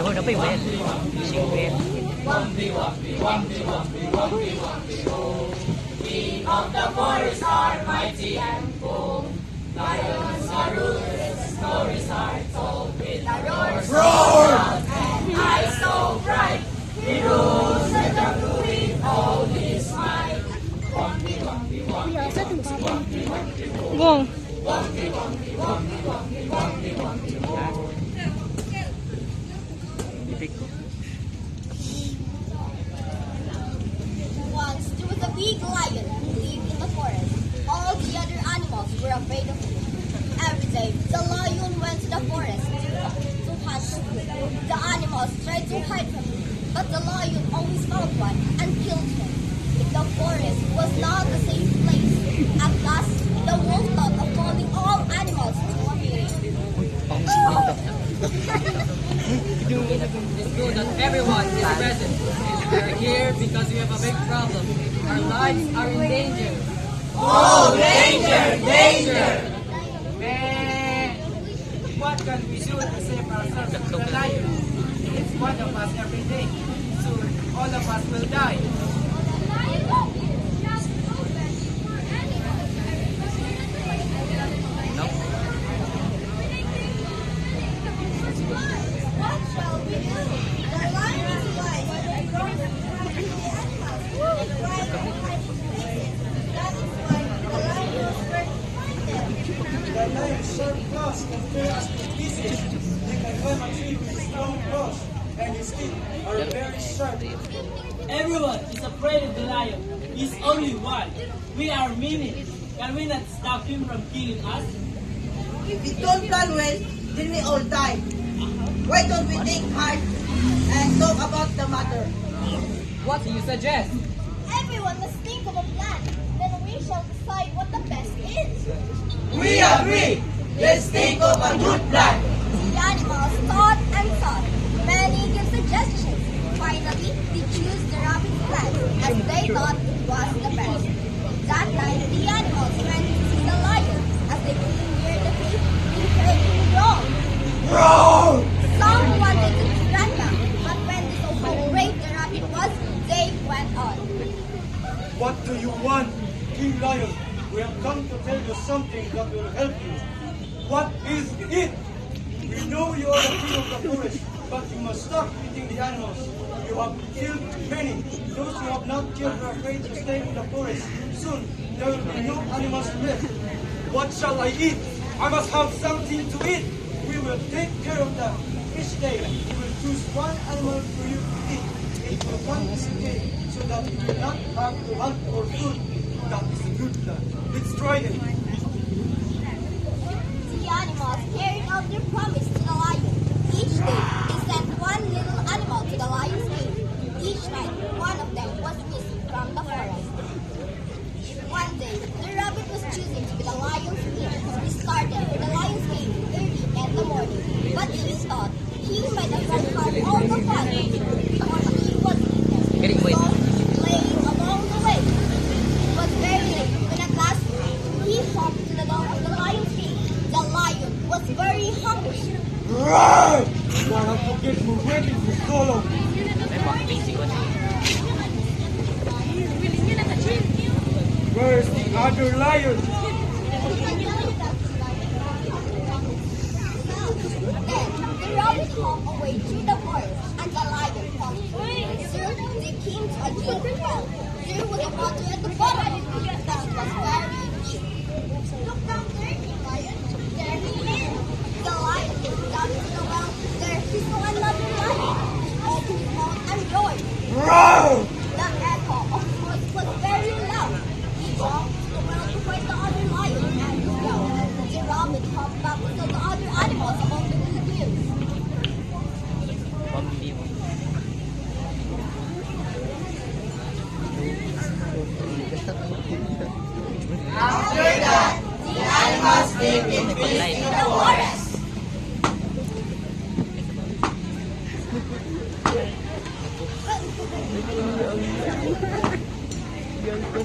Ano na pa yung bayan? Siyempre. We of the forest are mighty and bold. Lions are rulers, stories are told. With the roars loud and eyes so bright, he rules the jungle with all his might. Gong. Once there was a big lion who lived in the forest. All the other animals were afraid of him. Every day, the lion went to the forest to hunt food. The animals tried to hide from him, but the lion always found one and killed him. The forest was not a safe place. At last, the wolf thought of calling all animals to a meeting. It's good that everyone is present. We are here because we have a big problem. Our lives are in danger. Oh, danger, danger! What can we do to save ourselves from the lion? It's one of us every day. Soon, all of us will die. What shall we do? The lion is wise and grows up to the animals. It cries and hides its faces. That is why the lion was first to find them. The lion's sharp claws can tear us to pieces. He can climb a tree with strong claws, and his teeth are very sharp. Everyone is afraid of the lion. He's only one. We are many. Can we not stop him from killing us? If we don't plan well, then we all die. Why don't we take heart and talk about the matter? What do you suggest? Everyone must think of a plan. Then we shall decide what the best is. We agree! Let's think of a good plan! The animals thought and thought. Many gave suggestions. Finally, they chose the rabbit's plan as they thought it was the best. That night, the animals went to see the lion. As they came near the tree, they heard him roar. Roar! Some wanted to run back, but when they saw how brave the rabbit was, they went on. What do you want, King Lion? We have come to tell you something that will help you. What is it? We know you are the king of the forest, but you must stop eating the animals. You have killed many. Those who have not killed are afraid to stay in the forest. Soon, there will be no animals left. What shall I eat? I must have something to eat. We will take care of that. Each day, we will choose one animal for you to eat. It will come every day, so that you will not have to hunt for food. That is a good plan. Let's try it. The animals carried out their promise to the lion. Each day, they sent one little animal to the lion's cave. Each night, one of them was missing from the forest. One day, the rabbit was choosing to be the lion's king. He started with the lion's cave early in the morning, but he thought he might have run out all the fun before he was eaten. So he played along the way. It was very late when at last he hopped to the door of the lion's cave. The lion was very hungry. Roar! Why not forget we're waiting for so long? Where's the other lion? Then the rabbit hopped away through the forest, and the lion followed. Soon they came to a deep well. There was a water at the bottom. That was very deep. Look down there, lion. There he is. The lion looked down into the well. There he saw another lion. He opened his mouth and roared. Roar! The echo of his voice was very loud. He jumped to the well to find the other lion and the well. The rabbit hopped back to the other animals among the hills. After that, the animals lived in peace in the forest. Yan.